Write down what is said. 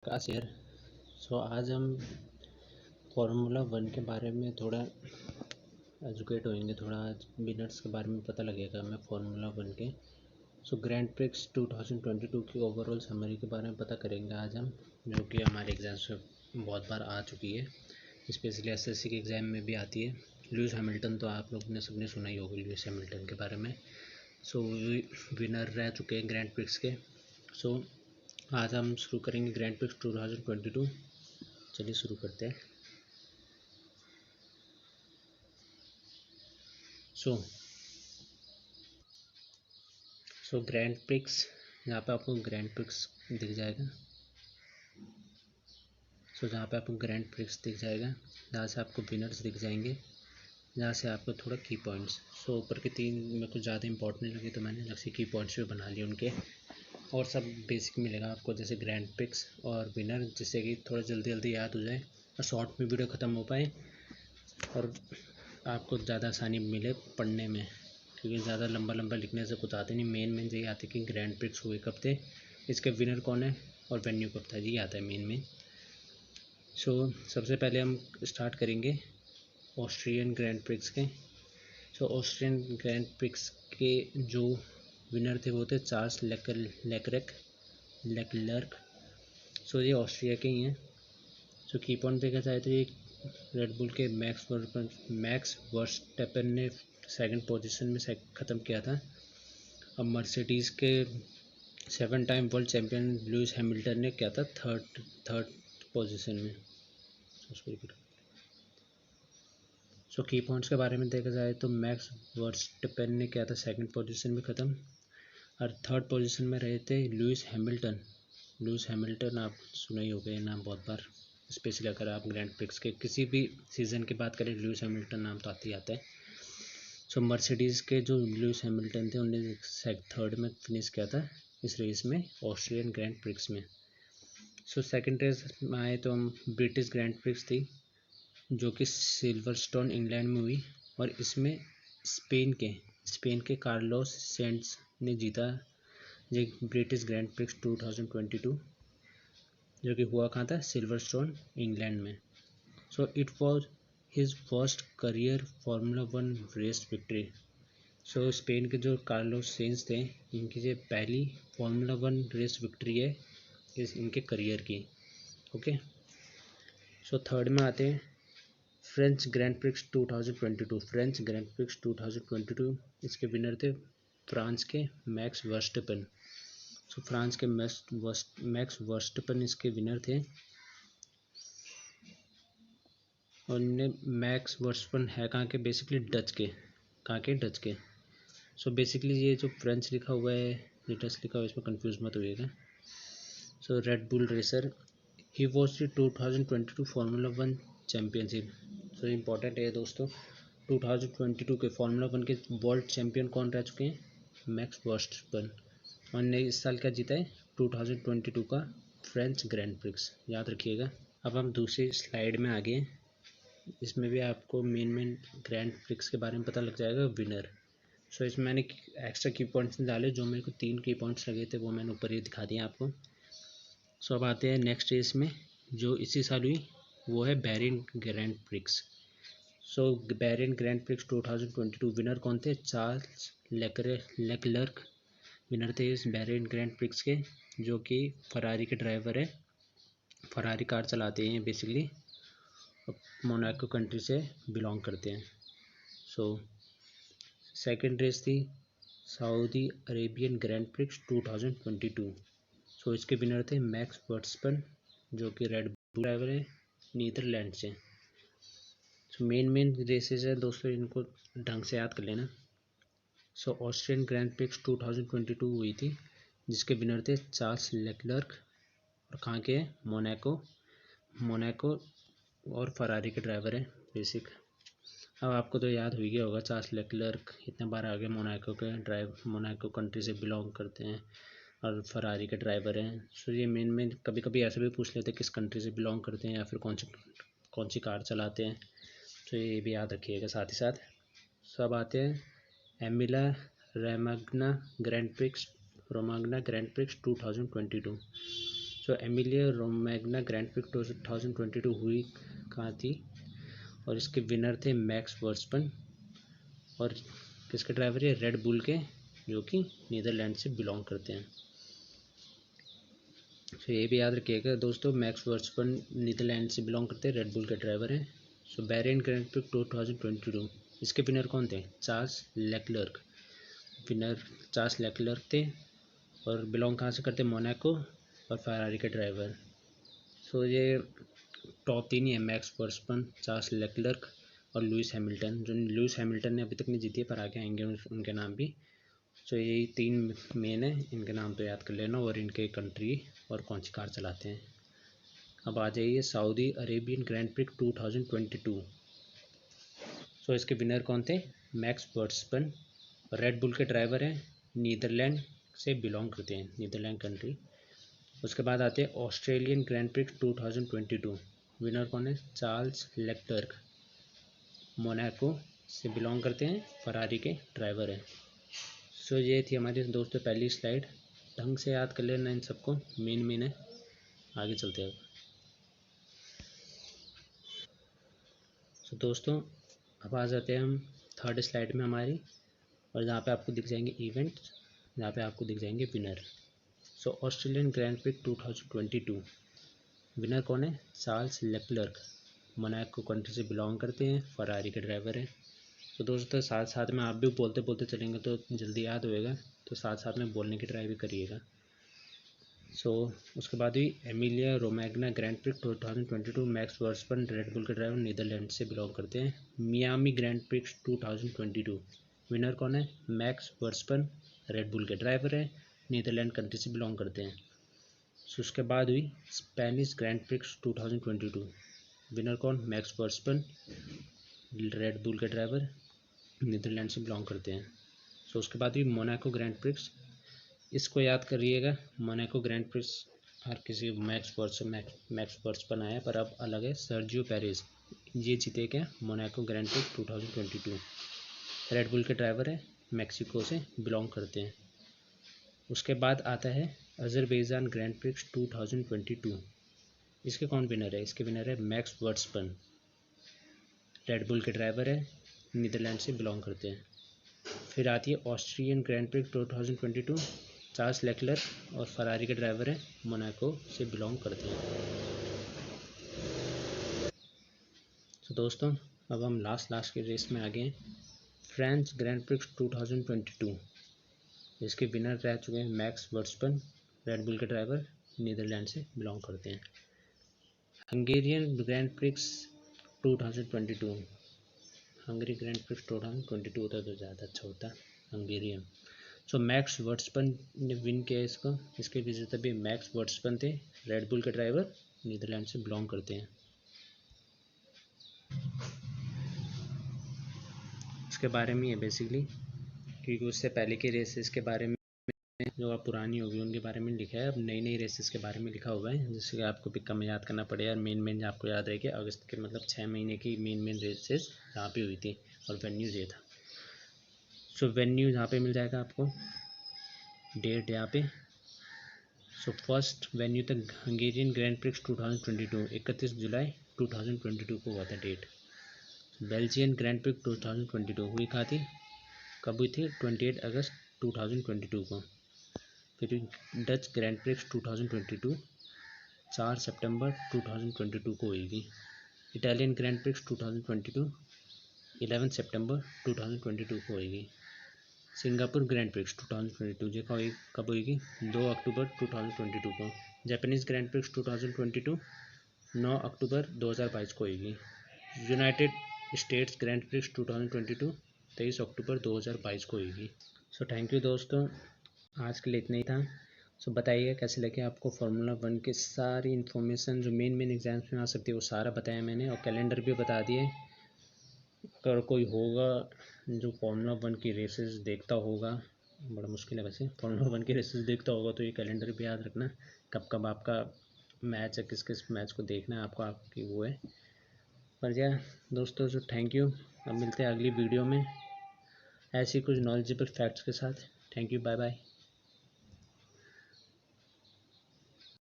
आकाश यार। आज हम फार्मूला वन के बारे में थोड़ा एजुकेट होएंगे, थोड़ा आज बिनर्स के बारे में पता लगेगा हमें फार्मूला वन के। ग्रैंड प्रिक्स 2022 की ओवरऑल समरी के बारे में पता करेंगे आज हम, जो कि हमारे एग्जाम्स में बहुत बार आ चुकी है, स्पेशली एसएससी के एग्ज़ाम में भी आती है। लुइस हैमिल्टन तो आप लोग ने सबने सुना ही होगा लुइस हैमिल्टन के बारे में। विनर रह चुके हैं ग्रैंड प्रिक्स के। आज हम शुरू करेंगे ग्रैंड प्रिक्स 2022। चलिए शुरू करते हैं। ग्रैंड प्रिक्स, यहाँ पे आपको ग्रैंड प्रिक्स दिख जाएगा। जहाँ पे आपको ग्रैंड प्रिक्स दिख जाएगा, जहाँ से आपको विनर्स दिख जाएंगे, जहाँ से आपको थोड़ा की पॉइंट्स। ऊपर के तीन मेरे को ज़्यादा इंपॉर्टेंट नहीं लगे, तो मैंने अलग से की पॉइंट्स भी बना लिए उनके। और सब बेसिक मिलेगा आपको, जैसे ग्रैंड प्रिक्स और विनर, जिससे कि थोड़ा जल्दी जल्दी याद हो जाए और शॉर्ट में वीडियो ख़त्म हो पाए और आपको ज़्यादा आसानी मिले पढ़ने में, क्योंकि ज़्यादा लंबा लंबा लिखने से कुछ आते नहीं। मेन यही आते कि ग्रैंड प्रिक्स हुए कब थे, इसके विनर कौन है और वेन्यू कब था, ये आता है मेन। सबसे पहले हम स्टार्ट करेंगे ऑस्ट्रियन ग्रैंड प्रिक्स के। ऑस्ट्रियन ग्रैंड प्रिक्स के जो विनर थे वो थे चार्ल्स लेक्लर्क। ये ऑस्ट्रिया के ही हैं। की पॉइंट देखा जाए तो ये रेडबुल के मैक्स वर्स्टैपेन ने सेकंड पोजीशन में ख़त्म किया था। अब मर्सिडीज़ के 7 time world champion Lewis Hamilton ने किया था थर्ड पोजीशन में। की पॉइंट्स के बारे में देखा जाए तो मैक्स वर्स्टैपेन ने किया था सेकंड पोजीशन में ख़त्म, और थर्ड पोजीशन में रहे थे लुइस हैमिल्टन आप सुना ही होगा ये नाम बहुत बार, स्पेशली अगर आप ग्रैंड प्रिक्स के किसी भी सीज़न की बात करें, लुइस हैमिल्टन नाम तो आते ही आता है। मर्सिडीज़ के जो लुइस हैमिल्टन थे उन्होंने थर्ड में फिनिश किया था इस रेस में, ऑस्ट्रियन ग्रैंड प्रिक्स में। सेकंड रेस में आए तो हम ब्रिटिश ग्रैंड प्रिक्स थी, जो कि सिल्वरस्टोन इंग्लैंड में हुई, और इसमें स्पेन के कार्लोस सेंट्स ने जीता ये ब्रिटिश ग्रैंड प्रिक्स 2022, जो कि हुआ कहाँ था, सिल्वरस्टोन इंग्लैंड में। It was his first career formula one race victory. Spain के जो कार्लोस सेंस थे, इनकी ये पहली फार्मूला वन रेस विक्ट्री है इनके करियर की। ओके। थर्ड में आते हैं फ्रेंच ग्रैंड प्रिक्स 2022। इसके विनर थे फ्रांस के मैक्स वर्स्टैपेन। फ्रांस के मैक्स वर्स्टैपेन इसके विनर थे, और मैक्स वर्स्टैपेन है कहाँ के, बेसिकली डच के। बेसिकली ये जो फ्रेंच लिखा हुआ है, ये डच लिखा हुआ है, इसमें कंफ्यूज मत होइएगा। Red Bull racer, he was the 2022 formula one championship. Important है दोस्तों, 2022 के फार्मूला वन के वर्ल्ड चैम्पियन कौन रह चुके हैं, मैक्स वर्स्टैपेन। और ने इस साल क्या जीता है, 2022 का फ्रेंच ग्रैंड प्रिक्स, याद रखिएगा। अब हम दूसरी स्लाइड में आ गए, इसमें भी आपको मेन ग्रैंड प्रिक्स के बारे में पता लग जाएगा, विनर। इसमें मैंने एक्स्ट्रा की पॉइंट्स डाले, जो मेरे को 3 की पॉइंट्स लगे थे वो मैंने ऊपर ही दिखा दिया आपको। अब आते हैं नेक्स्ट रेस में, जो इसी साल हुई, वो है Bahrain grand prix. Bahrain grand Prix 2022 winner कौन थे, चार्ल्स लेक्लर्क विनर थे इस बैरिन ग्रैंड प्रिक्स के, जो कि फरारी के ड्राइवर है, फरारी कार चलाते हैं बेसिकली, मोनाको कंट्री से बिलोंग करते हैं। सेकंड रेस थी सऊदी अरेबियन ग्रैंड प्रिक्स 2022। इसके विनर थे मैक्स वर्स्टैपेन, जो कि रेड बुल ड्राइवर है, नीदरलैंड से। मेन रेसेस है दोस्तों, इनको ढंग से याद कर लेना। ऑस्ट्रियन ग्रैंड प्रिक्स 2022 हुई थी, जिसके विनर थे चार्ल्स लेक्लर्क, और कहाँ के, मोनाको और फरारी के ड्राइवर हैं बेसिक। अब आपको तो याद हो गया होगा, चार्ल्स लेक्लर्क इतने बार आगे मोनाको कंट्री से बिलोंग करते हैं और फरारी के ड्राइवर हैं। ये मेन कभी कभी ऐसे भी पूछ लेते हैं किस कंट्री से बिलोंग करते हैं या फिर कौन सी कार चलाते हैं, तो ये भी याद रखिएगा साथ ही साथ। अब आते हैं एमिला रोमाग्ना ग्रैंड प्रिक्स 2022। सो एमिलिया रोमैग्ना ग्रैंड प्रिक्स 2022 हुई कहाँ थी, और इसके विनर थे मैक्स वर्स्टपन, और किसके ड्राइवर है, रेड बुल के, जो कि नीदरलैंड से बिलोंग करते हैं। तो ये भी याद रखिएगा दोस्तों, मैक्स वर्स्टपन नीदरलैंड से बिलोंग करते हैं, रेड बुल के ड्राइवर हैं। सो बहरेन ग्रैंड प्रिक्स 2022, इसके विनर कौन थे, Charles Leclerc, winner Charles Leclerc थे, और बिलोंग कहाँ से करते, मोनाको और फरारी के ड्राइवर। सो ये टॉप 3 ही है, मैक्स वर्स्टपन, चार्ल्स लेक्लर्क और लुइस हैमिल्टन। जो लुइस हैमिल्टन ने अभी तक नहीं जीती है, पर आगे आएंगे उनके नाम भी। सो यही 3 मेन है, इनके नाम तो याद कर लेना, और इनके कंट्री और कौन सी कार चलाते हैं। अब आ जाइए सऊदी अरेबियन ग्रैंड प्रिक्स 2022। सो इसके विनर कौन थे, मैक्स वर्स्टपन, रेड बुल के ड्राइवर हैं, नीदरलैंड से बिलोंग करते हैं, नीदरलैंड कंट्री। उसके बाद आते हैं ऑस्ट्रेलियन ग्रैंड प्रिक्स 2022, विनर कौन है, चार्ल्स लेक्लर्क, मोनाको से बिलोंग करते हैं, फरारी के ड्राइवर हैं। सो ये थी हमारी दोस्तों पहली स्लाइड, ढंग से याद कर लेना इन सबको, मेन है। आगे चलते हैं। सो दोस्तों अब आ जाते हैं हम थर्ड स्लाइड में हमारी, और जहाँ पे आपको दिख जाएंगे इवेंट, जहाँ पे आपको दिख जाएंगे विनर। सो ऑस्ट्रेलियन ग्रैंड प्रिक्स 2022, विनर कौन है, चार्ल्स लेक्लर्क, मोनाको कंट्री से बिलोंग करते हैं, फरारी के ड्राइवर हैं। तो दोस्तों साथ साथ में आप भी बोलते बोलते चलेंगे तो जल्दी याद होएगा, तो साथ साथ में बोलने की ट्राई भी करिएगा। सो उसके बाद ही Emilia Romagna Grand Prix 2022, Max Verstappen, Red Bull के ड्राइवर, नीदरलैंड से बिलोंग करते हैं। मियामी ग्रैंड प्रिक्स 2022, विनर कौन है, मैक्स वर्स्टपन, रेड बुल के ड्राइवर है, नीदरलैंड कंट्री से बिलोंग करते हैं। सो उसके बाद हुई स्पेनिश ग्रैंड प्रिक्स 2022, विनर कौन, मैक्स वर्स्टपन, रेड बुल के ड्राइवर, नीदरलैंड से बिलोंग करते हैं। सो उसके बाद हुई मोनाको ग्रैंड प्रिक्स, इसको याद करिएगा, मोनाको ग्रैंड प्रिक्स हर किसी मैक्स वर्स्टपन आया, पर अब अलग है, सर्जियो पेरेज ये जीते क्या, Monaco grand Prix 2022, red Bull के ड्राइवर है, मैक्सिको से बिलोंग करते हैं। उसके बाद आता है अजरबैजान ग्रैंड प्रिक्स 2022, इसके कौन विनर है, इसके विनर है मैक्स वर्स्टपन, रेड बुल के ड्राइवर है, नीदरलैंड से बिलोंग करते हैं। फिर आती है Austrian grand Prix 2022, Charles Leclerc और फरारी के ड्राइवर हैं, मोनाको से बिलोंग करते हैं। तो दोस्तों अब हम लास्ट की रेस में आ गए हैं, फ्रेंच ग्रैंड प्रिक्स 2022, इसके विनर रह चुके हैं मैक्स वर्स्टपन, रेड बुल के ड्राइवर, नीदरलैंड से बिलोंग करते हैं। Hungarian grand Prix 2022, Hungary grand Prix 2022 होता तो ज़्यादा अच्छा होता, हंगेरियन। सो मैक्स वर्स्टपन ने विन किया इसको, इसके विजेता भी मैक्स वर्स्टपन थे, रेड बुल के ड्राइवर, नीदरलैंड से बिलोंग करते हैं। उसके बारे में ये बेसिकली, क्योंकि उससे पहले की रेसेस के बारे में जो आप पुरानी होगी उनके बारे में लिखा है, अब नई रेसेस के बारे में लिखा हुआ है, जिससे कि आपको भी कम याद करना पड़ेगा। मेन आपको याद रहेगी अगस्त के, मतलब 6 महीने की मेन रेसेस यहाँ पे हुई थी, और वेन्यूज़ ये था। सो वेन्यू यहाँ पे मिल जाएगा आपको, डेट यहाँ पे। सो फर्स्ट वेन्यू तक हंगेरियन ग्रैंड प्रिक्स 2022 31 जुलाई 2022 को हुआ था डेट। बेल्जियन ग्रैंड प्रिक्स 2022 हुई कहाँ थी, कब हुई थी, 28 अगस्त 2022 को। फिर डच ग्रैंड प्रिक्स 2022 4 सितंबर 2022 को होगी। इटालियन ग्रैंड प्रिक्स 2022 11 सितंबर 2022 को होगी। सिंगापुर ग्रैंड प्रिक्स 2022 ये कब होगी, 2 अक्टूबर 2022 को। जापानीज ग्रैंड प्रिक्स 2022 9 अक्टूबर 2022 को होगी। यूनाइटेड स्टेट्स ग्रैंड प्रिक्स 2022 23 अक्टूबर 2022 को होगी। सो थैंक यू दोस्तों, आज के लिए इतना ही था। सो बताइए कैसे लगे आपको फार्मूला 1 की सारी इन्फॉर्मेशन, जो मेन एग्जाम्स में आ सकती है वो सारा बताया मैंने, और कैलेंडर भी बता दिए। अगर कोई होगा जो फार्मूला 1 की रेसेस देखता होगा, बड़ा मुश्किल है वैसे, फार्मूला 1 की रेसेस देखता होगा, तो ये कैलेंडर भी याद रखना, कब कब आपका मैच है, किस किस मैच को देखना है आपको, आपकी वो है। पर या दोस्तों जो थैंक यू, अब मिलते हैं अगली वीडियो में ऐसी कुछ नॉलेजेबल फैक्ट्स के साथ। Thank you, bye bye.